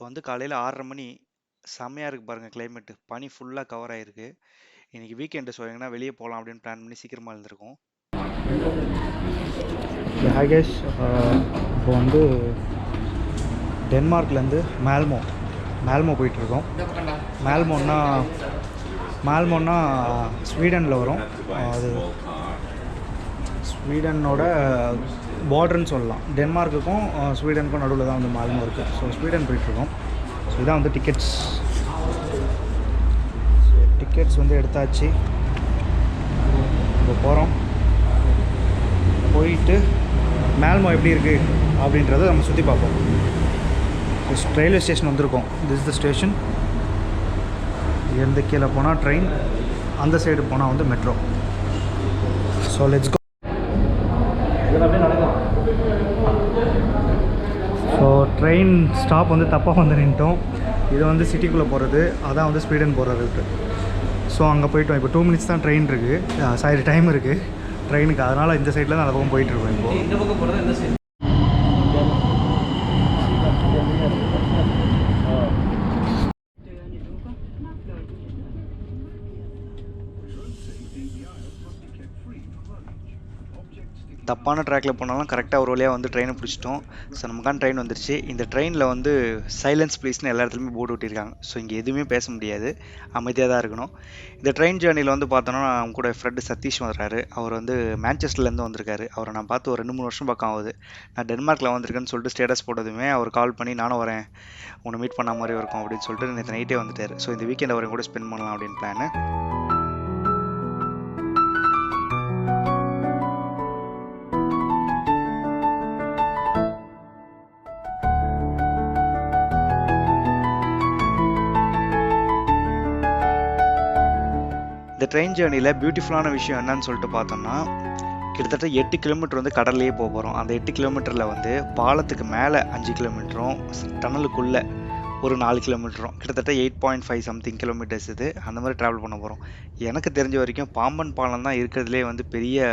வந்து காலையில 6:30 மணி. செம்மையா இருக்கு பாருங்க கிளைமேட். பனி ஃபுல்லா கவர் ஆயிருக்கு. இன்னைக்கு வீக்கெண்டு ஸோ எங்கன்னா வெளிய போலாம் அப்படின்னு பிளான் பண்ணி சீக்கிரமா எழுந்திருக்கோம். ஹாய் கைஸ், இப்போ வந்து டென்மார்க்லேருந்து மேல்மோ போயிட்டுருக்கோம். மேல்மோன்னா ஸ்வீடனில் வரும். அது ஸ்வீடனோட பார்டர்னு சொல்லலாம். டென்மார்க்குக்கும் ஸ்வீடனுக்கும் நடுவில் தான் வந்து மேல்மோ இருக்குது. ஸோ ஸ்வீடன் போயிட்டுருக்கோம். ஸோ இதான் வந்து டிக்கெட்ஸ் வந்து எடுத்தாச்சு. இப்போ போகிறோம். போயிட்டு மேல்மோ எப்படி இருக்குது அப்படின்றத நம்ம சுற்றி பார்ப்போம். ரயில்வே ஸ்டேஷன் வந்திருக்கோம். This is the station. இங்கேருந்து கீழே போனால் ட்ரெயின், அந்த சைடு போனால் வந்து metro. So let's go. So train stop வந்து தப்பாக வந்து நின்ட்டோம். இது வந்து சிட்டிக்குள்ளே போகிறது, அதான் வந்து ஸ்வீடன் போகிற ரூட்டு. ஸோ அங்கே போயிட்டோம். இப்போ 2 மினிட்ஸ் தான் ட்ரெயின் இருக்குது, டைம் இருக்குது ட்ரெயினுக்கு. அதனால் இந்த சைடில் தான் அந்த பக்கம் போயிட்டுருக்கோம். இப்போது இந்த பக்கம் போகிறது இந்த சைடு. தப்பான ட்ராக்ல போனாலும் கரெக்டாக ஒரு வழியாக வந்து ட்ரெயினை பிடிச்சிட்டோம். ஸோ நமக்கான ட்ரெயின் வந்துருச்சு. இந்த ட்ரெயினில் வந்து சைலன்ஸ் ப்ளீஸ்னு எல்லா இடத்துலையுமே போர்டு ஒட்டியிருக்காங்க. ஸோ இங்கே எதுவுமே பேச முடியாது, அமைதியாக தான் இருக்கணும். இந்த ட்ரெயின் ஜேர்னியில் வந்து பார்த்தோன்னா அவங்க கூட ஃப்ரெண்டு சதீஷ் வர்றாரு. அவர் வந்து மான்செஸ்டர்லேருந்து வந்திருக்காரு. அவரை நான் பார்த்து ஒரு 2-3 வருஷம் பக்கம் ஆகுது. நான் டென்மார்க்கில் வந்திருக்கேன்னு சொல்லிட்டு ஸ்டேட்டஸ் போட்டதுமே அவர் கால் பண்ணி நானும் வரேன், உன்னை மீட் பண்ண மாதிரி இருக்கும் அப்படின்னு சொல்லிட்டு நேற்று நைட்டே வந்துட்டார். ஸோ இந்த வீக்கெண்ட் அவரையும் கூட ஸ்பெண்ட் பண்ணலாம் அப்படின்னு பிளான். இந்த ட்ரெயின் ஜேர்னியில் பியூட்டிஃபுல்லான விஷயம் என்னன்னு சொல்லிட்டு பார்த்தோம்னா, கிட்டத்தட்ட 8 கிலோமீட்டர் வந்து கடல்லையே போக போகிறோம். அந்த 8 கிலோமீட்டரில் வந்து பாலத்துக்கு மேலே 5 கிலோமீட்டரும், டனலுக்குள்ளே ஒரு 4 கிலோமீட்டரும், கிட்டத்தட்ட 8.5 சம்திங் கிலோமீட்டர்ஸ் இது. அந்த மாதிரி ட்ராவல் பண்ண போகிறோம். எனக்கு தெரிஞ்ச வரைக்கும் பாம்பன் பாலம் தான் இருக்கிறதுலே வந்து பெரிய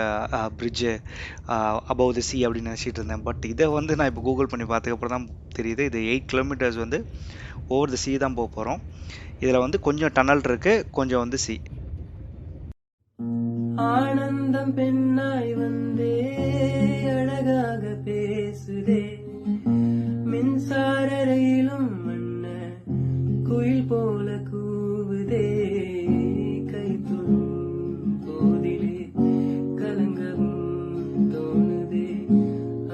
பிரிட்ஜு அபவ் தி சி அப்படின்னு நினச்சிட்டு இருந்தேன். பட் இதை வந்து நான் இப்போ கூகுள் பண்ணி பார்த்ததுக்கப்புறம் தான் தெரியுது, இது 8 கிலோமீட்டர்ஸ் வந்து ஓவர் தி சி தான் போக போகிறோம். இதில் வந்து கொஞ்சம் டனல் இருக்குது, கொஞ்சம் வந்து சி. ஆனந்தம் பெண்ணாய் வந்தே அழகாக பேசுதே, மின்சார ரயிலும் வண்ண குயில் போல கூவுதே, கை தொடும் போதிலே கலங்கவும் தோணுதே,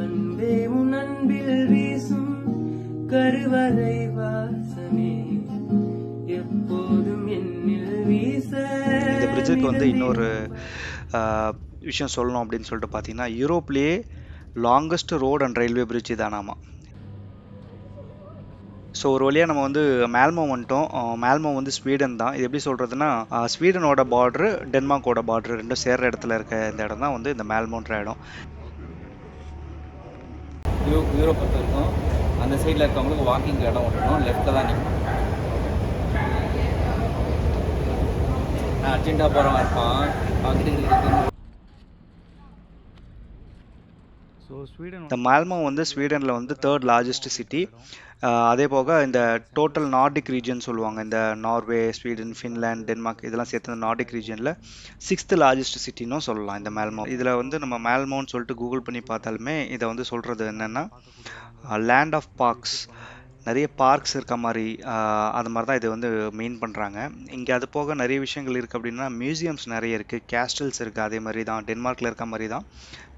அன்பே உன் அன்பில் வீசும் கருவறை வாசமே எப்போதும் என்னில் வீச. இந்த பிரிட்ஜுக்கு வந்து இன்னொரு விஷயம் சொல்லணும் அப்படின்னு சொல்லிட்டு பார்த்தீங்கன்னா, யூரோப்லேயே longest road and railway bridge இதானாமா. ஸோ ஒரு வழியாக நம்ம வந்து மேல்மோ வந்துட்டோம். மேல்மோ வந்து ஸ்வீடன் தான். இது எப்படி சொல்கிறதுனா, ஸ்வீடனோட பார்ட்ரு டென்மார்க்கோட பார்ட்ரு ரெண்டும் சேர்ற இடத்துல இருக்க இந்த இடம் தான் வந்து இந்த மேல்மோன்ற இடம். யூரோப் பொறுத்த இருக்கும் அந்த சைடில் இருக்கவங்களுக்கு வாக்கிங் இடம் விட்டுணும், லெஃப்ட்டில் தான் நிற்கும். நான் அர்ஜென்ட்டாக போகிறவன் இருப்பான், அவங்ககிட்ட. இந்த மேல்மோ வந்து ஸ்வீடனில் வந்து 3rd லார்ஜஸ்ட் சிட்டி. அதே போக இந்த டோட்டல் நார்டிக் ரீஜன் சொல்லுவாங்க, இந்த நார்வே, ஸ்வீடன், ஃபின்லாண்ட், டென்மார்க் இதெல்லாம் சேர்த்து இந்த நார்டிக் ரீஜனில் 6th லார்ஜஸ்ட் சிட்டின்னு சொல்லலாம் இந்த மேல்மோ. இதில் வந்து நம்ம மேல்மோன்னு சொல்லிட்டு கூகுள் பண்ணி பார்த்தாலுமே இதை வந்து சொல்கிறது என்னென்னா, லேண்ட் ஆஃப் பார்க்ஸ், நிறைய பார்க்ஸ் இருக்க மாதிரி அது மாதிரி தான் இது வந்து மெயின் பண்ணுறாங்க. இங்கே அது போக நிறைய விஷயங்கள் இருக்குது. அப்படின்னா மியூசியம்ஸ் நிறைய இருக்குது, கேஸ்டல்ஸ் இருக்குது. அதே மாதிரி தான் டென்மார்க்கில் இருக்க மாதிரி தான்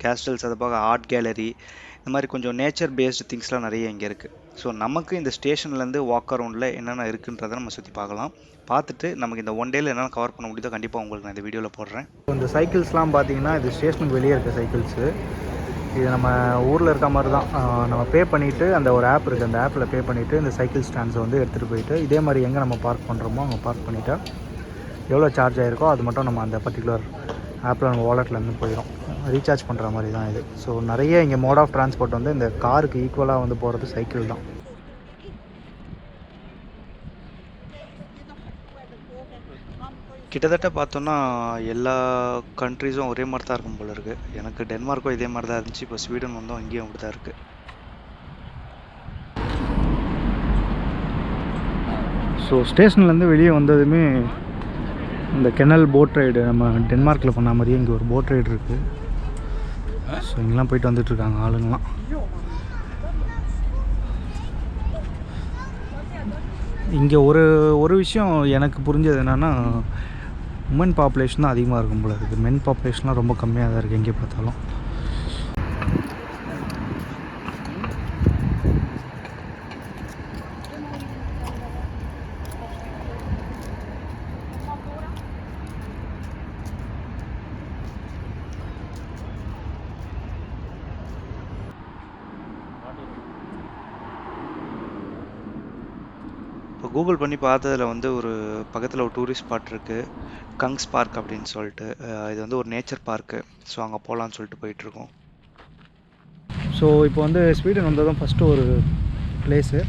கேஸ்டல்ஸ். அது போக ஆர்ட் கேலரி, இந்த மாதிரி கொஞ்சம் நேச்சர் பேஸ்டு திங்ஸ்லாம் நிறைய இங்கே இருக்குது. ஸோ நமக்கு இந்த ஸ்டேஷன்லேருந்து வாக் அரவுண்டில் என்னென்ன இருக்குன்றதை நம்ம சுற்றி பார்க்கலாம். பார்த்துட்டு நமக்கு இந்த 1 டேயில் என்னென்ன கவர் பண்ண முடியுதோ கண்டிப்பாக உங்களுக்கு நான் இந்த வீடியோவில் போடுறேன். இந்த சைக்கிள்ஸ்லாம் பார்த்தீங்கன்னா இது ஸ்டேஷனுக்கு வெளியே இருக்க சைக்கிள்ஸு. இது நம்ம ஊரில் இருக்க மாதிரி தான். நம்ம பே பண்ணிவிட்டு அந்த ஒரு ஆப் இருக்குது, அந்த ஆப்பில் பே பண்ணிவிட்டு இந்த சைக்கிள் ஸ்டாண்ட்ஸை வந்து எடுத்துகிட்டு போயிட்டு இதே மாதிரி எங்கே நம்ம பார்க் பண்ணுறோமோ அங்கே பார்க் பண்ணிவிட்டா எவ்வளோ சார்ஜ் ஆகிருக்கோ அது மட்டும் நம்ம அந்த பர்டிகுலர் ஆப்பில் நம்ம வாலெட்லேருந்து போயிடும். ரீசார்ஜ் பண்ணுற மாதிரி தான் இது. ஸோ நிறைய இங்கே மோட் ஆஃப் டிரான்ஸ்போர்ட் வந்து இந்த காருக்கு ஈக்குவலாக வந்து போகிறது சைக்கிள் தான். கிட்டத்தட்ட பார்த்தோன்னா எல்லா கண்ட்ரீஸும் ஒரே மாதிரி தான் இருக்கும் போல இருக்குது. எனக்கு டென்மார்க்கும் இதே மாதிரி தான் இருந்துச்சு. இப்போ ஸ்வீடன் வந்தோம், அங்கேயும் அப்படி தான் இருக்குது. ஸோ ஸ்டேஷன்லேருந்து வெளியே வந்ததுமே இந்த கெனல் போட் ரைடு நம்ம டென்மார்க்கில் பண்ண மாதிரியே இங்கே ஒரு போட் ரைடு இருக்குது. ஸோ இங்கெல்லாம் போயிட்டு வந்துட்டுருக்காங்க ஆளுங்களாம். இங்கே ஒரு விஷயம் எனக்கு புரிஞ்சது என்னென்னா, உமன் பாப்புலேஷன் தான் அதிகமாக இருக்கும் போல இருக்குது. மென் பாப்புலேஷன்லாம் ரொம்ப கம்மியாக தான் இருக்குது எங்கே பார்த்தாலும். இப்போ கூகுள் பண்ணி பார்த்ததுல வந்து ஒரு பக்கத்தில் ஒரு டூரிஸ்ட் ஸ்பாட் இருக்குது, கங்ஸ் பார்க் அப்படின்னு சொல்லிட்டு. இது வந்து ஒரு நேச்சர் பார்க்கு. ஸோ அங்கே போகலான்னு சொல்லிட்டு போயிட்டுருக்கோம். ஸோ இப்போ வந்து ஸ்வீடன் வந்ததும் ஃபஸ்ட்டு ஒரு பிளேஸு.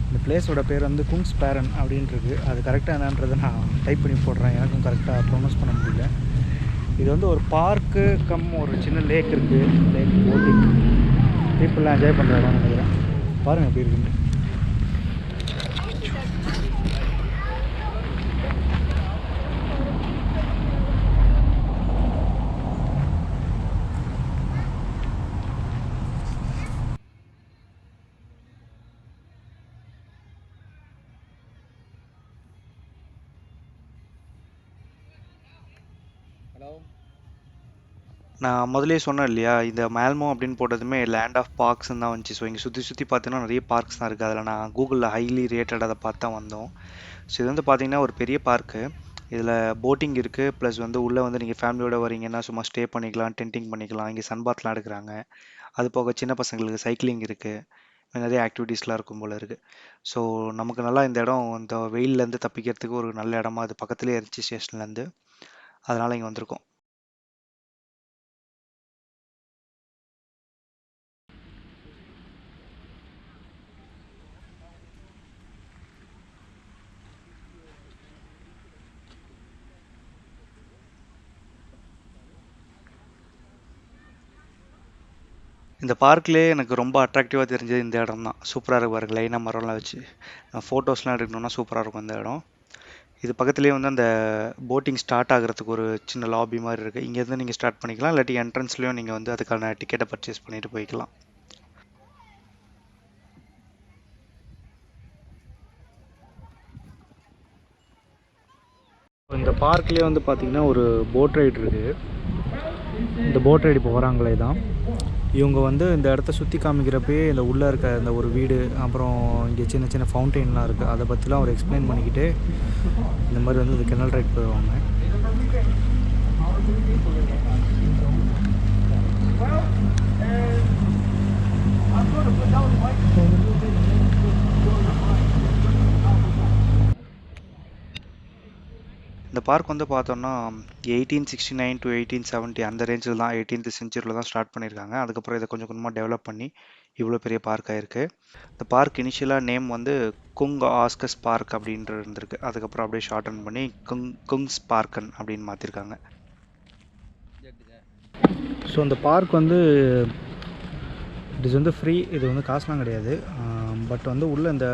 இந்த பிளேஸோட பேர் வந்து குங்ஸ் பேரன் அப்படின்ட்டுருக்கு. அது கரெக்டாக என்னன்றதை நான் டைப் பண்ணி போடுறேன், எனக்கும் கரெக்டாக ப்ரொனவுன்ஸ் பண்ண முடியல. இது வந்து ஒரு பார்க்கு கம் ஒரு சின்ன லேக் இருக்குது. லேக் போட்டிங் பீப்புளெலாம் என்ஜாய் பண்ணுற இடம் நினைக்கிறேன். பாருங்கள் எப்படி இருக்குன்னு. நான் முதலே சொன்னேன் இல்லையா, இந்த மேல்மோ அப்படின்னு போட்டதுமே லேண்ட் ஆஃப் பார்க்ஸ்ன்னு தான் வந்துச்சு. ஸோ இங்கே சுற்றி பார்த்தீங்கன்னா நிறைய பார்க்ஸ் தான் இருக்குது. அதில் நான் கூகுளில் ஹைலி ரேட்டட் அதை பார்த்து தான் வந்தோம். ஸோ இது வந்து பார்த்தீங்கன்னா ஒரு பெரிய பார்க்கு. இதில் போட்டிங் இருக்குது, ப்ளஸ் வந்து உள்ளே வந்து நீங்கள் ஃபேமிலியோடு வரீங்கன்னா சும்மா ஸ்டே பண்ணிக்கலாம், டென்ட்டிங் பண்ணிக்கலாம். இங்கே சன்பாத்லாம் எடுக்கிறாங்க. அது போக சின்ன பசங்களுக்கு சைக்கிளிங் இருக்குது, நிறைய ஆக்டிவிட்டீஸ்லாம் இருக்கும் போல் இருக்குது. ஸோ நமக்கு நல்லா இந்த இடம் இந்த வெயிலேருந்து தப்பிக்கிறதுக்கு ஒரு நல்ல இடமா அது பக்கத்துலேயே இருந்துச்சு ஸ்டேஷன்லேருந்து. அதனால் இங்கே வந்திருக்கோம். இந்த பார்க்லேயே எனக்கு ரொம்ப அட்ராக்டிவாக தெரிஞ்சது இந்த இடம் தான். சூப்பராக இருக்கு பாருங்க, லைனாக மரம்லாம் வச்சு ஃபோட்டோஸ்லாம் எடுக்கணும்னா சூப்பராக இருக்கும் இந்த இடம். இது பக்கத்துலேயே வந்து அந்த போட்டிங் ஸ்டார்ட் ஆகிறதுக்கு ஒரு சின்ன லாபி மாதிரி இருக்குது. இங்கேருந்து நீங்கள் ஸ்டார்ட் பண்ணிக்கலாம், இல்லாட்டி என்ட்ரன்ஸ்லேயும் நீங்கள் வந்து அதுக்கான டிக்கெட்டை பர்ச்சேஸ் பண்ணிட்டு போய்க்கலாம். இந்த பார்க்லேயே வந்து பார்த்திங்கன்னா ஒரு போட் ரைடு இருக்குது. இந்த போட் ரைடு இப்போ வராங்களே தான் இவங்க வந்து இந்த இடத்த சுற்றி காமிக்கிறப்பே இந்த உள்ளே இருக்க இந்த ஒரு வீடு, அப்புறம் இங்கே சின்ன சின்ன ஃபவுண்டெயின்லாம் இருக்குது, அதை பற்றிலாம் அவர் எக்ஸ்பிளைன் பண்ணிக்கிட்டு இந்த மாதிரி வந்து இந்த கெனல் ரைட் போயிடுவாங்க. இந்த பார்க் வந்து பார்த்தோம்னா 1869 to 1870 அந்த ரேஞ்சில் தான், 18th செஞ்சுரியில் தான் ஸ்டார்ட் பண்ணியிருக்காங்க. அதுக்கப்புறம் இதை கொஞ்சம் கொஞ்சமாக டெவலப் பண்ணி இவ்வளோ பெரிய பார்க் ஆயிருக்கு. இந்த பார்க் இனிஷியலாக நேம் வந்து குங் ஆஸ்கஸ் பார்க் அப்படின்ட்டு இருந்திருக்கு. அதுக்கப்புறம் அப்படியே ஷார்டன் பண்ணி குங்ஸ் பார்க்கன் அப்படின்னு மாற்றிருக்காங்க. ஸோ அந்த பார்க் வந்து இது வந்து ஃப்ரீ, இது வந்து காசுலாம் கிடையாது. பட் வந்து உள்ளே இந்த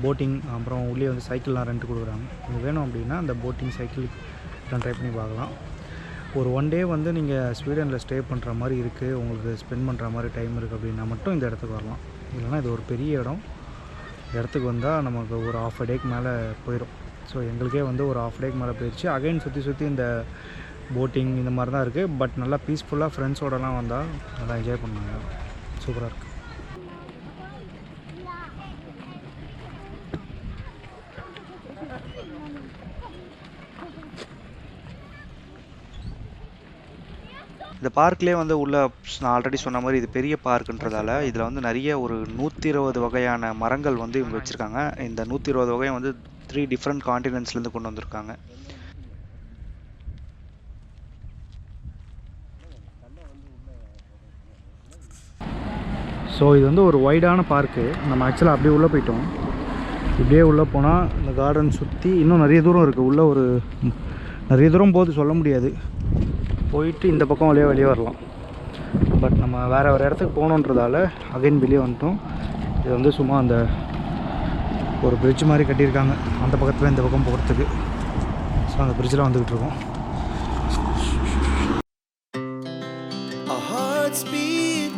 போட்டிங், அப்புறம் உள்ளே வந்து சைக்கிள்லாம் ரெண்ட் கொடுக்குறாங்க. இது வேணும் அப்படின்னா அந்த போட்டிங் சைக்கிள் ட்ரை பண்ணி பார்க்கலாம். ஒரு 1 day வந்து நீங்கள் ஸ்வீடனில் ஸ்டே பண்ணுற மாதிரி இருக்குது, உங்களுக்கு ஸ்பெண்ட் பண்ணுற மாதிரி டைம் இருக்குது அப்படின்னா மட்டும் இந்த இடத்துக்கு வரலாம். இல்லைனா இது ஒரு பெரிய இடம். இந்த இடத்துக்கு வந்தால் நமக்கு ஒரு ½ a டேக்கு மேலே போயிடும். ஸோ எங்களுக்கே வந்து ஒரு ½ டேக்கு மேலே போயிடுச்சு. அகைன் சுற்றி இந்த போட்டிங் இந்த மாதிரி தான் இருக்குது. பட் நல்லா பீஸ்ஃபுல்லாக ஃப்ரெண்ட்ஸோடலாம் வந்தால் நல்லா என்ஜாய் பண்ணாங்க. சூப்பராக இருக்குது. இந்த பார்க்லேயே வந்து உள்ள நான் ஆல்ரெடி சொன்ன மாதிரி இது பெரிய பார்க்குன்றதால இதில் வந்து நிறைய ஒரு 120 வகையான மரங்கள் வந்து இவங்க வச்சுருக்காங்க. இந்த 120 வகையை வந்து 3 டிஃப்ரெண்ட் காண்டினென்ட்ஸ்லேருந்து கொண்டு வந்திருக்காங்க. ஸோ இது வந்து ஒரு வைடான பார்க்கு. நம்ம ஆக்சுவலாக அப்படியே உள்ளே போயிட்டோம். இப்படியே உள்ளே போனால் இந்த கார்டன் சுற்றி இன்னும் நிறைய தூரம் இருக்குது. உள்ளே ஒரு நிறைய தூரம் போது சொல்ல முடியாது. போயிட்டு இந்த பக்கம் வெளியே வரலாம். பட் நம்ம வேறு இடத்துக்கு போகணுன்றதால அகைன் வெளியே வந்துட்டோம். இது வந்து சும்மா அந்த ஒரு பிரிட்ஜ் மாதிரி கட்டியிருக்காங்க அந்த பக்கத்தில் இந்த பக்கம் போகிறதுக்கு. ஸோ அந்த பிரிட்ஜில் வந்துக்கிட்டு இருக்கோம். Our hearts beat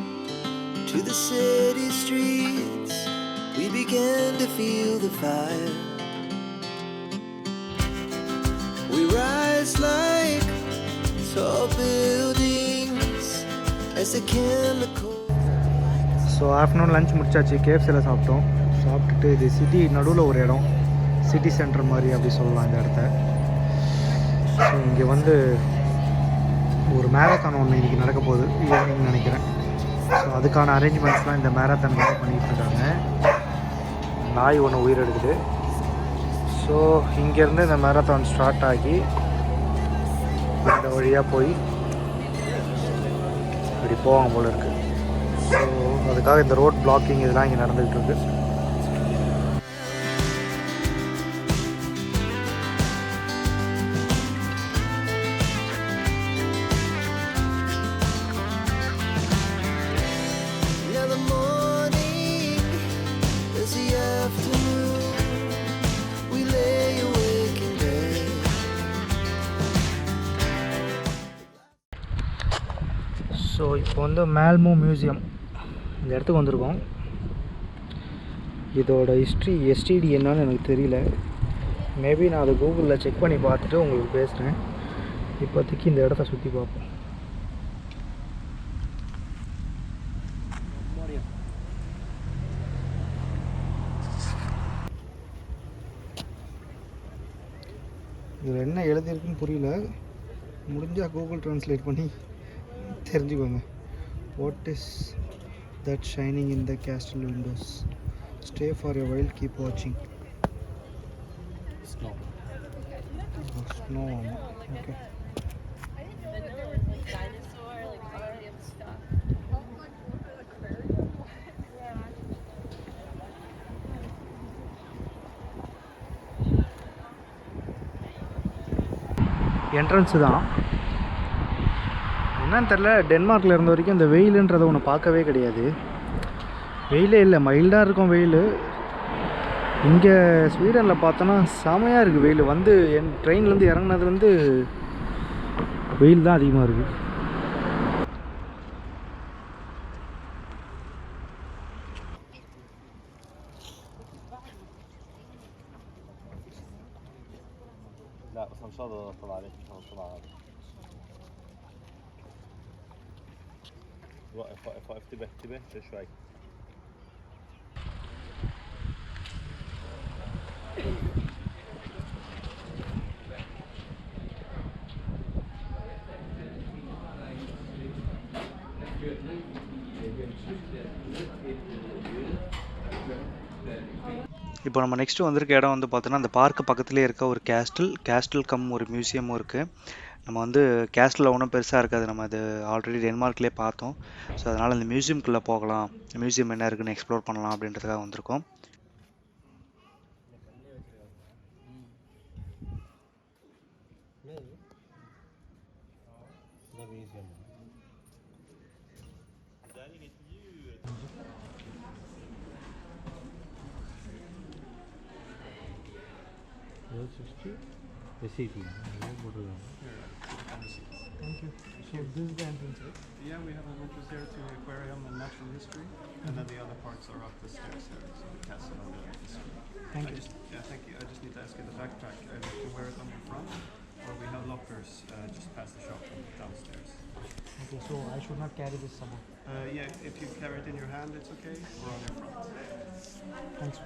to the city streets. We began to feel the fire. We rise like tall buildings as the chemicals. So afternoon lunch முடிச்சாச்சு. கேஎஃப்சியில் சாப்பிட்டோம். சாப்பிட்டுட்டு இது சிட்டி நடுவில் ஒரு இடம், சிட்டி சென்டர் மாதிரி அப்படி சொல்லலாம் இந்த இடத்த. ஸோ இங்கே வந்து ஒரு மேரத்தான் ஒன்று இன்றைக்கி நடக்க போகுது ஈவினிங் நினைக்கிறேன். ஸோ அதுக்கான அரேஞ்ச்மெண்ட்ஸ்லாம் இந்த மேரத்தானுக்கு பண்ணிகிட்ருக்காங்க. நாய் ஒன்று உயிரெடுக்குது. ஸோ இங்கேருந்து இந்த மேரத்தான் ஸ்டார்ட் ஆகி இந்த வழியாக போய் இப்படி போவாங்க போல் இருக்குது. ஸோ அதுக்காக இந்த ரோட் பிளாக்கிங் இதெல்லாம் இங்கே நடந்துகிட்டு இருக்கு. Now the morning is the afternoon. We lay awake in bed. So இப்போ வந்து மால்மோ மியூசியம் இந்த இடத்துக்கு வந்திருக்கோம். இதோட ஹிஸ்ட்ரி எஸ்டிடி என்னன்னு எனக்கு தெரியல. மேபி நான் அதை கூகுளில் செக் பண்ணி பார்த்துட்டு உங்களுக்கு பேசுகிறேன். இப்போதைக்கு இந்த இடத்த சுற்றி பார்ப்போம். இதில் என்ன எழுதியிருக்குன்னு புரியல. முடிஞ்சால் கூகுள் ட்ரான்ஸ்லேட் பண்ணி தெரிஞ்சுக்கோங்க. What is that shining in the castle Windows? Stay for a while, keep வாட்சிங். ஸ்னோ ஆமாம். ஓகே. என்ட்ரன்ஸு தான் என்னன்னு தெரில. டென்மார்க்கில் இருந்த வரைக்கும் இந்த வெயிலுன்றதை ஒன்று பார்க்கவே கிடையாது. வெயிலே இல்லை, மைல்டாக இருக்கும் வெயில். இங்கே ஸ்வீடனில் பார்த்தோன்னா செமையாக இருக்குது வெயில். வந்து என் ட்ரெயின்லேருந்து இறங்குனதுலேருந்து வெயில் தான் அதிகமாக இருக்குது. لا بس ان شاء الله طلع عليك ان شاء الله طلع. وقف وقف وقف، انتبه انتبه شوي. இப்போ நம்ம நெக்ஸ்ட்டு வந்திருக்க இடம் வந்து பார்த்தோன்னா அந்த பார்க்கு பக்கத்துலேயே இருக்க ஒரு கேஸ்டில் கம் ஒரு மியூசியமும் இருக்குது. நம்ம வந்து கேஸ்டில் ஒன்றும் பெருசாக இருக்காது. நம்ம அது ஆல்ரெடி டென்மார்க்லேயே பார்த்தோம். ஸோ அதனால் இந்த மியூசியம்குள்ளே போகலாம், மியூசியம் என்ன இருக்குன்னு எக்ஸ்ப்ளோர் பண்ணலாம் அப்படின்றதுக்காக வந்திருக்கோம். Thank you. So this is the entrance, right? Yeah, we have a entrance here to the aquarium and natural history, and then the other parts are up the stairs here, so the castle and the history. Thank you. Thank you. I just need to ask you the backpack. You can wear it on your front, or we have lockers just past the shop from downstairs. Okay, so I should not carry this somewhere. Yeah, if you carry it in your hand, it's okay, or on your front. Thanks.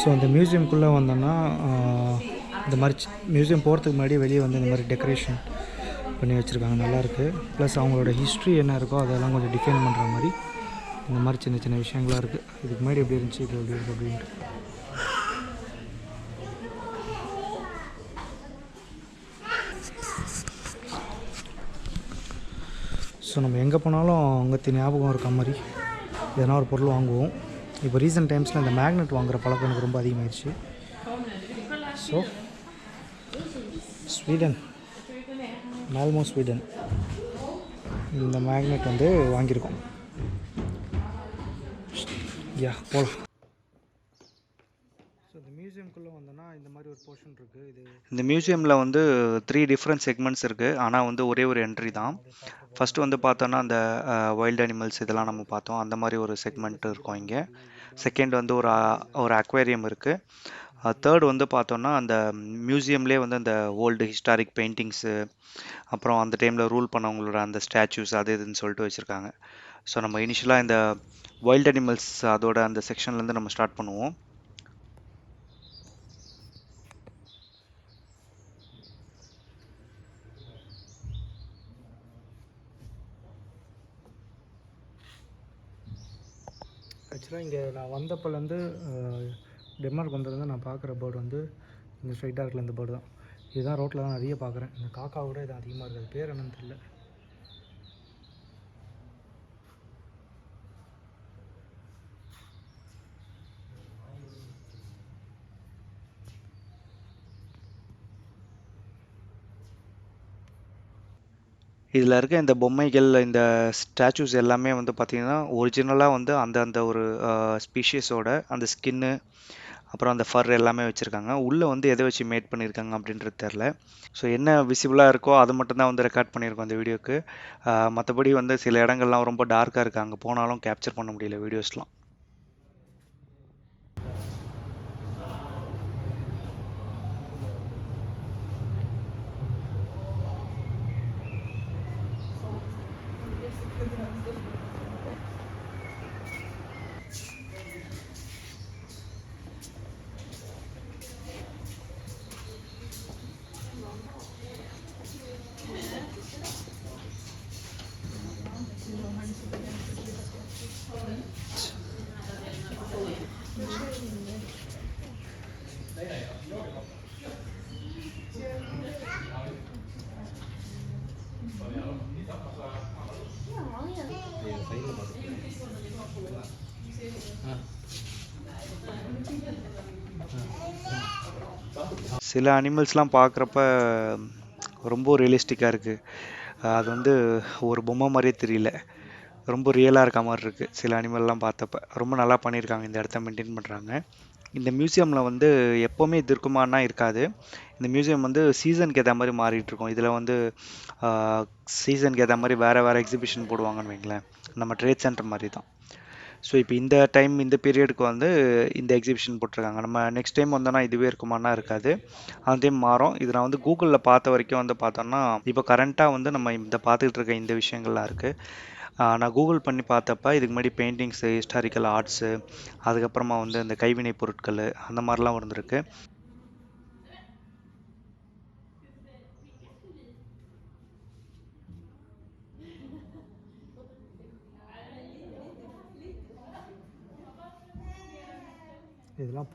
So அந்த மியூசியம்குள்ளே வந்தோன்னா இந்த மாதிரி museum போகிறதுக்கு முன்னாடி வெளியே வந்து இந்த மாதிரி டெக்கரேஷன் பண்ணி வச்சுருக்காங்க, நல்லாயிருக்கு. ப்ளஸ் அவங்களோட ஹிஸ்ட்ரி என்ன இருக்கோ அதெல்லாம் கொஞ்சம் டிஃபைன் பண்ணுற மாதிரி இந்த மாதிரி சின்ன சின்ன விஷயங்களாக இருக்குது. இதுக்கு முன்னாடி எப்படி இருந்துச்சு, இது எப்படி இருக்குது அப்படின்ட்டு. ஸோ நம்ம எங்கே போனாலும் அங்கே ஞாபகம் இருக்க மாதிரி எதனா ஒரு பொருள் வாங்குவோம். இப்போ ரீசெண்ட் டைம்ஸில் இந்த மேக்னெட் வாங்குகிற பழக்கம் எனக்கு ரொம்ப அதிகமாகிடுச்சு. ஸோ ஸ்வீடன், மால்மோ ஸ்வீடன், இந்த மேக்னெட் வந்து வாங்கியிருக்கோம். போகலாம். ஸோ இந்த மியூசியம்குள்ளே வந்தோன்னா இந்த மாதிரி ஒரு போர்ஷன் இருக்குது. இந்த மியூசியமில் வந்து 3 டிஃப்ரெண்ட் செக்மெண்ட்ஸ் இருக்குது. ஆனால் வந்து ஒரே ஒரு என்ட்ரி தான். ஃபஸ்ட்டு வந்து பார்த்தோன்னா அந்த வைல்ட் அனிமல்ஸ் இதெல்லாம் நம்ம பார்த்தோம், அந்த மாதிரி ஒரு செக்மெண்ட் இருக்கும் இங்கே. செகண்ட் வந்து ஒரு அக்வேரியம் இருக்குது. தேர்ட் வந்து பார்த்தோன்னா அந்த மியூசியம்லேயே வந்து அந்த ஓல்டு ஹிஸ்டாரிக் பெயிண்டிங்ஸு, அப்புறம் அந்த டைமில் ரூல் பண்ணவங்களோட அந்த ஸ்டாச்சூஸ் அது இதுன்னு சொல்லிட்டு வச்சுருக்காங்க. ஸோ நம்ம இனிஷியலாக இந்த வைல்ட் அனிமல்ஸ் அதோட அந்த செக்ஷன்லேருந்து நம்ம ஸ்டார்ட் பண்ணுவோம். ஆக்சுவலாக இங்கே நான் வந்தப்போலேருந்து டென்மார்க் வந்ததுலேருந்து நான் பார்க்குற பேர்டு வந்து இந்த ஸ்ட்ரைட்டாக இருக்கிற இந்த பேர்டு தான். இதுதான் ரோட்டில் தான் நிறைய பார்க்குறேன். இந்த காக்கா கூட இது அதிகமாக இருக்குது. பேர் என்னன்னு தெரியல. இதில் இருக்க இந்த பொம்மைகள், இந்த ஸ்டாச்சூஸ் எல்லாமே வந்து பார்த்திங்கன்னா ஒரிஜினலாக வந்து அந்த ஒரு ஸ்பீஷியஸோட அந்த ஸ்கின்னு, அப்புறம் அந்த ஃபர் எல்லாமே வச்சுருக்காங்க. உள்ளே வந்து எதை வச்சு மேட் பண்ணியிருக்காங்க அப்படின்றது தெரில. ஸோ என்ன விசிபிளாக இருக்கோ அது மட்டும்தான் வந்து ரெக்கார்ட் பண்ணியிருக்கோம் இந்த வீடியோக்கு. மற்றபடி வந்து சில இடங்கள்லாம் ரொம்ப டார்க்காக இருக்குது, அங்கே போனாலும் கேப்சர் பண்ண முடியல வீடியோஸ்லாம். சில அனிமல்ஸ்லாம் பார்க்குறப்ப ரொம்ப ரியலிஸ்டிக்காக இருக்குது. அது வந்து ஒரு பொம்மை மாதிரியே தெரியல, ரொம்ப ரியலாக இருக்க மாதிரி இருக்குது. சில அனிமல்லாம் பார்த்தப்ப ரொம்ப நல்லா பண்ணியிருக்காங்க, இந்த இடத்த மெயின்டைன் பண்ணுறாங்க. இந்த மியூசியமில் வந்து எப்போவுமே இது இருக்குமானா இருக்காது. இந்த மியூசியம் வந்து சீசனுக்கு ஏற்ற மாதிரி மாறிட்டு இருக்கும். இதில் வந்து சீசனுக்கு ஏற்ற மாதிரி வேறு வேறு எக்ஸிபிஷன் போடுவாங்கன்னு வைங்களேன், நம்ம ட்ரேட் சென்டர் மாதிரி தான். ஸோ இப்போ இந்த டைம் இந்த பீரியடுக்கு வந்து இந்த எக்ஸிபிஷன் போட்டிருக்காங்க. நம்ம நெக்ஸ்ட் டைம் வந்தோன்னா இதுவே இருக்குமானா இருக்காது, அந்த டைம் மாறும். இது நான் வந்து கூகுளில் பார்த்த வரைக்கும் வந்து பார்த்தோன்னா இப்போ கரண்ட்டாக வந்து நம்ம இந்த பார்த்துக்கிட்டு இருக்க இந்த விஷயங்கள்லாம் இருக்குது. நான் கூகுள் பண்ணி பார்த்தப்ப இதுக்கு முன்னாடி பெயிண்டிங்ஸு, ஹிஸ்டாரிக்கல் ஆர்ட்ஸு, அதுக்கப்புறமா வந்து இந்த கைவினை பொருட்கள் அந்த மாதிரிலாம் இருந்திருக்கு. இதெல்லாம்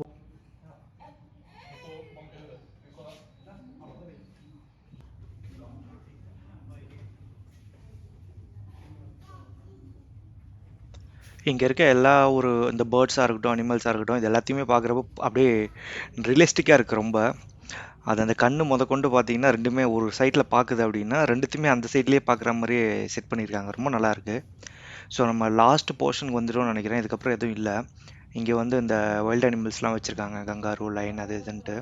இங்கே இருக்க எல்லா ஒரு இந்த பேர்ட்ஸாக இருக்கட்டும், அனிமல்ஸாக இருக்கட்டும், இது எல்லாத்தையுமே பார்க்குறப்போ அப்படியே ரியலிஸ்டிக்காக இருக்குது ரொம்ப. அது அந்த கண்ணு முதற்கொண்டு பார்த்தீங்கன்னா ரெண்டுமே ஒரு சைடில் பார்க்குது அப்படின்னா ரெண்டுத்தையுமே அந்த சைட்லேயே பார்க்குற மாதிரியே செட் பண்ணியிருக்காங்க, ரொம்ப நல்லாயிருக்கு. ஸோ நம்ம லாஸ்ட் போர்ஷனுக்கு வந்துடும்னு நினைக்கிறேன். இதுக்கப்புறம் எதுவும் இல்லை. இங்கே வந்து இந்த வைல்ட் அனிமல்ஸ்லாம் வச்சுருக்காங்க, கங்காரு, லைன் அது இதுன்ட்டு.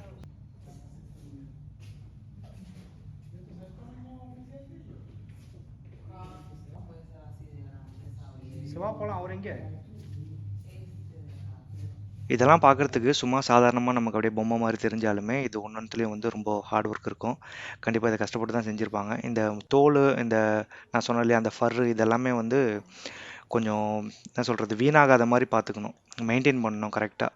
சிவா போகலாம். அவர் எங்கே? இதெல்லாம் பார்க்குறதுக்கு சும்மா சாதாரணமாக நமக்கு அப்படியே பொம்மை மாதிரி தெரிஞ்சாலுமே இது ஒன்றுத்துலேயும் வந்து ரொம்ப ஹார்ட் ஒர்க் இருக்கும். கண்டிப்பாக இதை கஷ்டப்பட்டு தான் செஞ்சுருப்பாங்க. இந்த தோல், இந்த நான் சொன்ன இல்லையா அந்த ஃபர்ரு, இதெல்லாமே வந்து கொஞ்சம் என்ன சொல்கிறது, வீணாகாத மாதிரி பார்த்துக்கணும், மெயின்டைன் பண்ணணும் கரெக்டாக.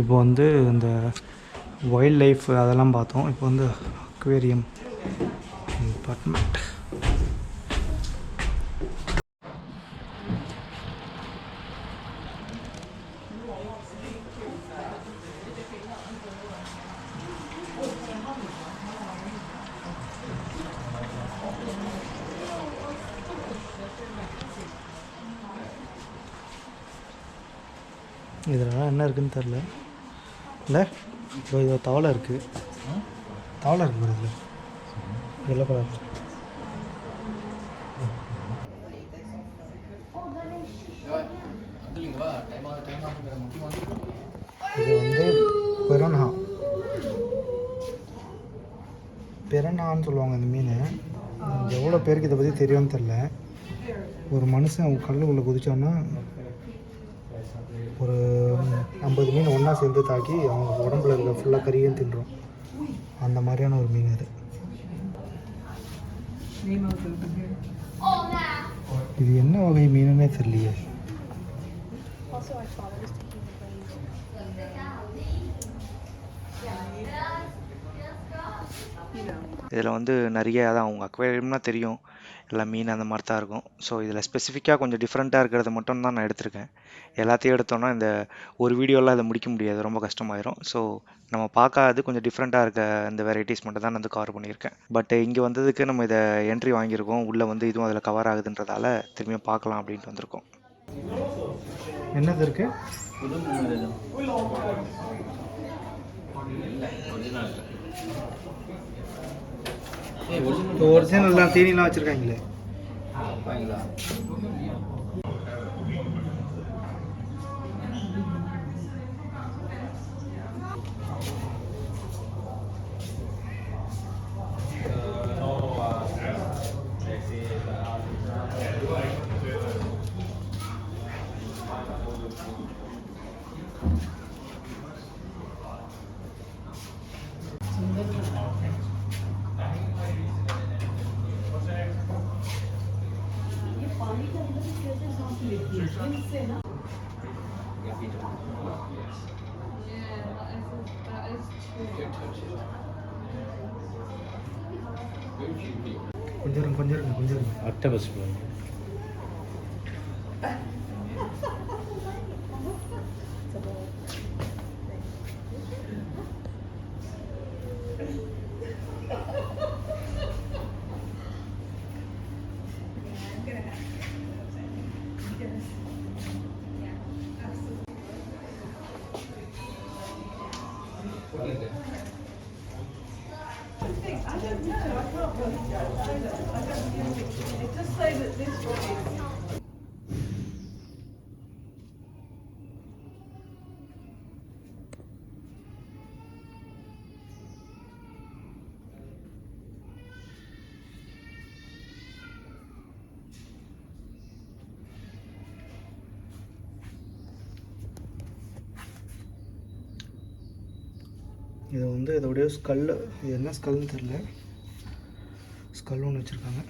இப்போ வந்து இந்த வைல்ட் லைஃப் அதெல்லாம் பார்த்தோம். இப்போ வந்து அக்வேரியம் டிபார்ட்மெண்ட். இதெல்லாம் என்ன இருக்குன்னு தெரில. இல்லை இப்போ இது தவளை இருக்குது. தவளை இருக்குது இதில் எல்லோ கலர். இது வந்து பிரணா பிரணான்னு சொல்லுவாங்க இந்த மீன். எவ்வளோ பேருக்கு இதை பற்றி தெரியும்னு தெரில. ஒரு மனுஷன் கடலுக்குள்ளே குதிச்சோன்னா ஒரு 50 மீன் ஒன்றா சேர்ந்து தாக்கி அவங்க உடம்புல இருக்க ஃபுல்லாக கறியும் தின்றும். அந்த மாதிரியான ஒரு மீன் அது. இது என்ன வகை மீனுன்னே தெரியலையே. இதில் வந்து நிறைய அதான் அவங்க அக்வேரியம்னா தெரியும், எல்லாம் மீன் அந்த மாதிரி தான் இருக்கும். ஸோ இதில் ஸ்பெசிஃபிக்காக கொஞ்சம் டிஃப்ரெண்ட்டாக இருக்கிறத மட்டும் தான் நான் எடுத்திருக்கேன். எல்லாத்தையும் எடுத்தோன்னா இந்த ஒரு வீடியோவில் அதை முடிக்க முடியாது, ரொம்ப கஷ்டமாயிரும். ஸோ நம்ம பார்க்காது கொஞ்சம் டிஃப்ரெண்ட்டாக இருக்க இந்த வெரைட்டிஸ் மட்டும் தான் நான் வந்து கவர் பண்ணியிருக்கேன். பட் இங்கே வந்ததுக்கு நம்ம இதை என்ட்ரி வாங்கியிருக்கோம், உள்ளே வந்து இதுவும் அதில் கவர் ஆகுதுன்றதால திரும்பியும் பார்க்கலாம் அப்படின்ட்டு வந்திருக்கோம். என்னது இருக்கு? ஒரிஜினல் தான் தீனிலாம் வச்சுருக்காங்களே. கொஞ்சம் இருங்க. ஆக்டோபஸ் இது வந்து இதோடைய ஸ்கல். இது என்ன ஸ்கல்னு தெரில. ஸ்கல் ஒன்று வச்சுருக்காங்க.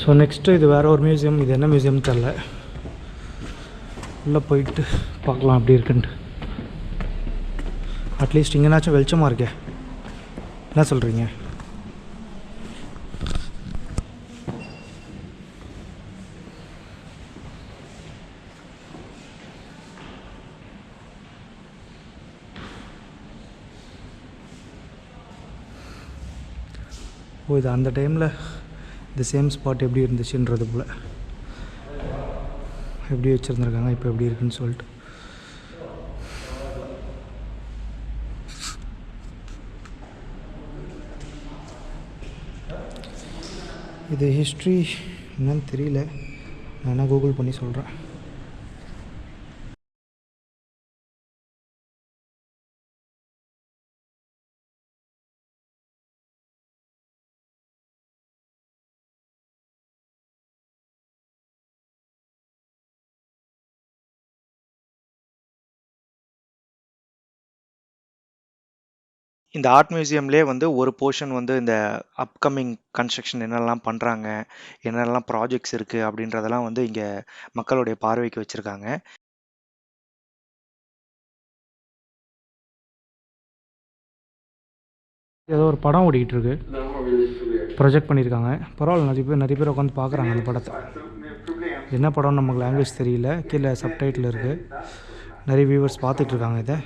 ஸோ நெக்ஸ்ட்டு இது வேறு ஒரு மியூசியம். இது என்ன மியூசியம்னு தெரில. உள்ளே போயிட்டு பார்க்கலாம் அப்படி இருக்குன்ட்டு. அட்லீஸ்ட் இங்கேனாச்சும் வெளிச்சமாக இருக்கே. என்ன சொல்கிறீங்க? ஓ, இது அந்த டைமில் இந்த சேம் ஸ்பாட் எப்படி இருந்துச்சுன்றது போல் எப்படி வச்சுருந்துருக்காங்க, இப்போ எப்படி இருக்குன்னு சொல்லிட்டு. இது ஹிஸ்ட்ரி என்னன்னு தெரியல, நான் கூகுள் பண்ணி சொல்கிறேன். இந்த ஆர்ட் மியூசியம்லேயே வந்து ஒரு போர்ஷன் வந்து இந்த அப்கமிங் கன்ஸ்ட்ரக்ஷன் என்னெல்லாம் பண்ணுறாங்க, என்னெல்லாம் ப்ராஜெக்ட்ஸ் இருக்குது அப்படின்றதெல்லாம் வந்து இங்கே மக்களுடைய பார்வைக்கு வச்சுருக்காங்க. ஏதோ ஒரு படம் ஓடிக்கிட்டு இருக்கு, ப்ரொஜெக்ட் பண்ணியிருக்காங்க. பரவாயில்ல, நிறைய பேர் உட்காந்து பார்க்குறாங்க அந்த படத்தை. என்ன படம் நமக்கு லாங்குவேஜ் தெரியல, கீழே சப்டைட்டில் இருக்குது. நிறைய வியூவர்ஸ் பார்த்துட்ருக்காங்க இதை.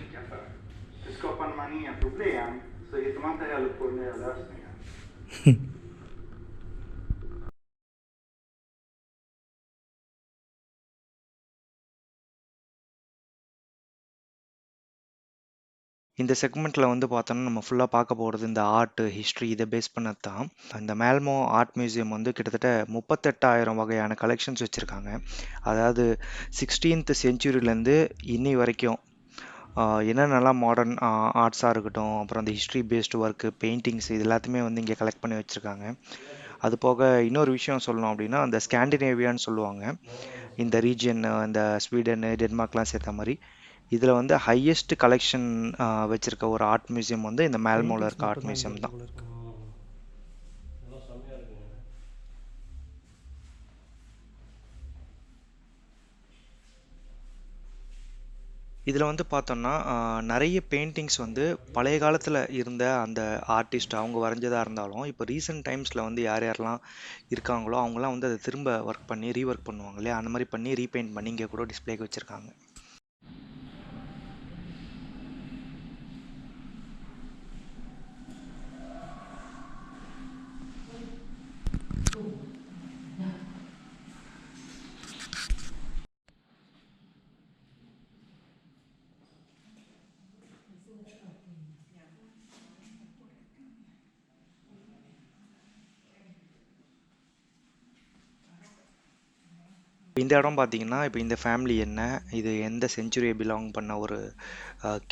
இந்த செக்மெண்ட்டில் வந்து பார்த்தோன்னா நம்ம ஃபுல்லாக பார்க்க போகிறது இந்த ஆர்ட் ஹிஸ்ட்ரி இதை பேஸ் பண்ணது தான். இந்த மேல்மோ ஆர்ட் மியூசியம் வந்து கிட்டத்தட்ட 38,000 வகையான கலெக்ஷன்ஸ் வச்சுருக்காங்க. அதாவது 16th செஞ்சுரியிலேருந்து இன்னி வரைக்கும் என்னென்னலாம் மாடர்ன் ஆர்ட்ஸாக இருக்கட்டும், அப்புறம் அந்த ஹிஸ்ட்ரி பேஸ்டு ஒர்க்கு, பெயிண்டிங்ஸ் இது எல்லாத்தையுமே வந்து இங்கே கலெக்ட் பண்ணி வச்சுருக்காங்க. அது போக இன்னொரு விஷயம் சொல்லணும் அப்படின்னா, அந்த ஸ்காண்டினேவியான்னு சொல்லுவாங்க இந்த ரீஜியன், இந்த ஸ்வீடனு டென்மார்க்லாம் சேர்த்த மாதிரி. இதில் வந்து ஹையஸ்ட் கலெக்ஷன் வச்சுருக்க ஒரு ஆர்ட் மியூசியம் வந்து இந்த மேல்மோவில் இருக்க ஆர்ட் மியூசியம் தான். இதில் வந்து பார்த்தோம்னா நிறைய பெயிண்டிங்ஸ் வந்து பழைய காலத்தில் இருந்த அந்த ஆர்டிஸ்ட் அவங்க வரைஞ்சதாக இருந்தாலும், இப்போ ரீசெண்ட் டைம்ஸில் வந்து யார் யாரெல்லாம் இருக்காங்களோ அவங்களாம் வந்து அதை திரும்ப ஒர்க் பண்ணி ரீஒர்க் பண்ணுவாங்க இல்லையா, அந்த மாதிரி பண்ணி ரீபெயிண்ட் பண்ணி இங்கே கூட டிஸ்பிளேக்கு வச்சுருக்காங்க. இந்த இடம் பார்த்தீங்கன்னா, இப்போ இந்த ஃபேமிலி என்ன, இது எந்த செஞ்சுரியை பிலாங் பண்ண ஒரு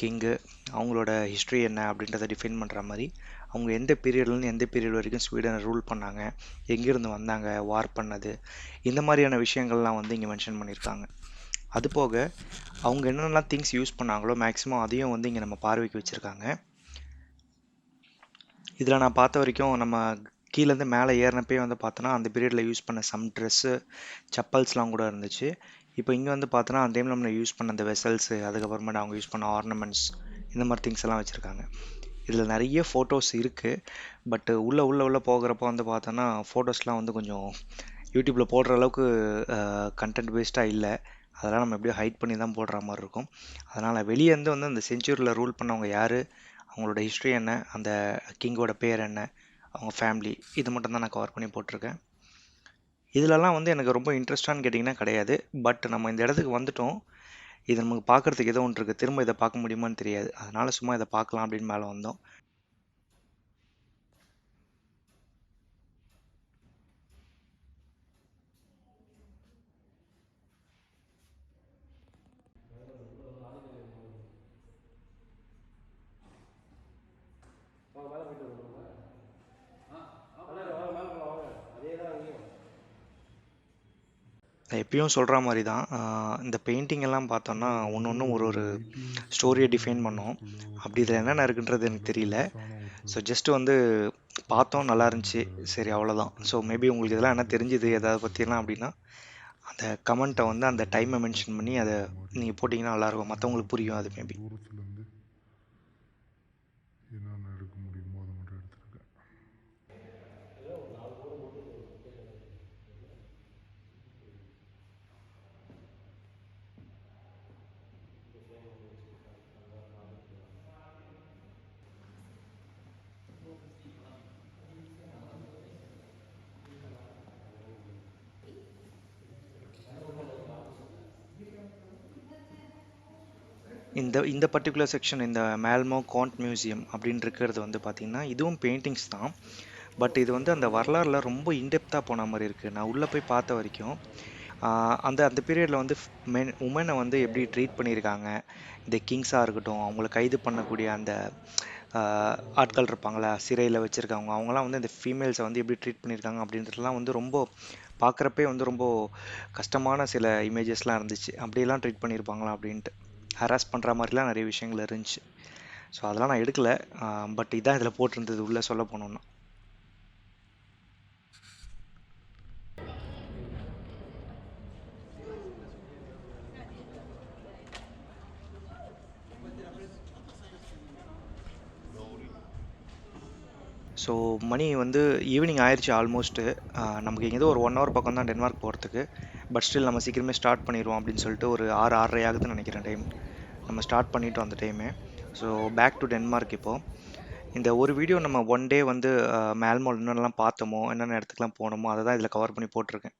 கிங்கு, அவங்களோட ஹிஸ்ட்ரி என்ன அப்படின்றத டிஃபைன் பண்ணுற மாதிரி, அவங்க எந்த பீரியட்லேருந்து எந்த பீரியட் வரைக்கும் ஸ்வீடனை ரூல் பண்ணாங்க, எங்கேருந்து வந்தாங்க, வார் பண்ணது, இந்த மாதிரியான விஷயங்கள்லாம் வந்து இங்கே மென்ஷன் பண்ணியிருக்காங்க. அது போக அவங்க என்னென்னலாம் திங்ஸ் யூஸ் பண்ணாங்களோ மேக்ஸிமம் அதையும் வந்து இங்கே நம்ம பார்வைக்கு வச்சுருக்காங்க. இதில் நான் பார்த்த வரைக்கும் நம்ம கீழேருந்து மேலே ஏறினப்பே வந்து பார்த்தோன்னா அந்த பீரியடில் யூஸ் பண்ண சம் ட்ரெஸ்ஸு, செப்பல்ஸ்லாம் கூட இருந்துச்சு. இப்போ இங்கே வந்து பார்த்தோன்னா அந்த டைமில் நம்ம யூஸ் பண்ண அந்த வெசல்ஸு, அதுக்கப்புறமேட்டு அவங்க யூஸ் பண்ண ஆர்னமெண்ட்ஸ், இந்த மாதிரி திங்ஸ் எல்லாம் வச்சுருக்காங்க. இதில் நிறைய ஃபோட்டோஸ் இருக்குது. பட்டு உள்ளே போகிறப்போ வந்து பார்த்தோன்னா ஃபோட்டோஸ்லாம் வந்து கொஞ்சம் யூடியூப்பில் போடுற அளவுக்கு கண்டென்ட் பேஸ்டாக இல்லை. அதெல்லாம் நம்ம எப்படியோ ஹைட் பண்ணி தான் போடுற மாதிரி இருக்கும். அதனால் வெளியேருந்து வந்து அந்த செஞ்சுரியில் ரூல் பண்ணவங்க யார், அவங்களோட ஹிஸ்ட்ரி என்ன, அந்த கிங்கோட பேர் என்ன, அவங்க ஃபேமிலி, இது மட்டும் தான் நான் கவர் பண்ணி போட்டிருக்கேன். இதிலலாம் வந்து எனக்கு ரொம்ப இன்ட்ரெஸ்டானு கேட்டிங்கன்னா கிடையாது. பட் நம்ம இந்த இடத்துக்கு வந்துட்டோம், இது நமக்கு பார்க்குறதுக்கு ஏதோ ஒன்று இருக்குது, திரும்ப இதை பார்க்க முடியுமான்னு தெரியாது. அதனால் சும்மா இதை பார்க்கலாம் அப்படின்னு மேலே வந்தோம். எப்பயும் சொல்கிற மாதிரி தான் இந்த பெயிண்டிங் எல்லாம் பார்த்தோன்னா ஒன்று ஒரு ஸ்டோரியை டிஃபைன் பண்ணோம். அப்படி இதில் என்னென்ன இருக்குன்றது எனக்கு தெரியல. ஸோ ஜஸ்ட்டு வந்து பார்த்தோம், நல்லா இருந்துச்சு, சரி அவ்வளோதான். ஸோ மேபி உங்களுக்கு இதெல்லாம் என்ன தெரிஞ்சுது எதாவது பற்றிலாம் அப்படின்னா அந்த கமெண்ட்டை வந்து அந்த டைமை மென்ஷன் பண்ணி அதை நீங்கள் போட்டிங்கன்னா நல்லாயிருக்கும், மற்றவங்களுக்கு புரியும். அது மேபி இந்த பர்டிகுலர் செக்ஷன், இந்த மேல்மோ காண்ட் மியூசியம் அப்படின்னு இருக்கிறது வந்து பார்த்திங்கன்னா இதுவும் பெயிண்டிங்ஸ் தான். பட் இது வந்து அந்த வரலாறில் ரொம்ப இன்டெப்த்தாக போன மாதிரி இருக்குது. நான் உள்ளே போய் பார்த்த வரைக்கும் அந்த பீரியடில் வந்து உமனை வந்து எப்படி ட்ரீட் பண்ணியிருக்காங்க, இந்த கிங்ஸாக இருக்கட்டும், அவங்கள கைது பண்ணக்கூடிய அந்த ஆட்கள் இருப்பாங்களா சிறையில் வச்சுருக்காங்க, அவங்களாம் வந்து இந்த ஃபீமேல்ஸை வந்து எப்படி ட்ரீட் பண்ணியிருக்காங்க அப்படின்றதுலாம் வந்து ரொம்ப பார்க்குறப்பே வந்து ரொம்ப கஷ்டமான சில இமேஜஸ்லாம் இருந்துச்சு. அப்படியெல்லாம் ட்ரீட் பண்ணியிருப்பாங்களா அப்படின்ட்டு ஹராஸ் பண்ணுற மாதிரிலாம் நிறைய விஷயங்கள் இருந்துச்சு. ஸோ அதெல்லாம் நான் எடுக்கலை. பட் இதான் இதில் போட்டிருந்தது உள்ளே சொல்ல போனோன்னா. ஸோ மணி வந்து ஈவினிங் ஆயிடுச்சு ஆல்மோஸ்ட்டு. நமக்கு இங்கேருந்து ஒரு 1 ஹவர் பக்கம் தான் டென்மார்க் போகிறதுக்கு. பட் ஸ்டில் நம்ம சீக்கிரமே ஸ்டார்ட் பண்ணிடுவோம் அப்படின்னு சொல்லிட்டு ஒரு 6:30 ஆகுதுன்னு நினைக்கிறேன் டைம். நம்ம ஸ்டார்ட் பண்ணிட்டோம் அந்த time. So back to Denmark இப்போது. இந்த ஒரு வீடியோ நம்ம ஒன் டே வந்து மேல்மோல் என்னென்னலாம் பார்த்தோமோ, என்னென்ன இடத்துக்குலாம் போனோமோ அதை தான் இதில் கவர் பண்ணி போட்டிருக்கேன்.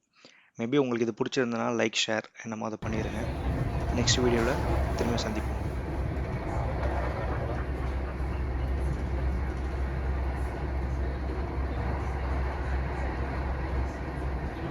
மேபி உங்களுக்கு இது பிடிச்சிருந்ததுனா லைக், ஷேர் என்னமோ அதை பண்ணிடுங்க. நெக்ஸ்ட் வீடியோவில் திரும்ப சந்திப்போம்.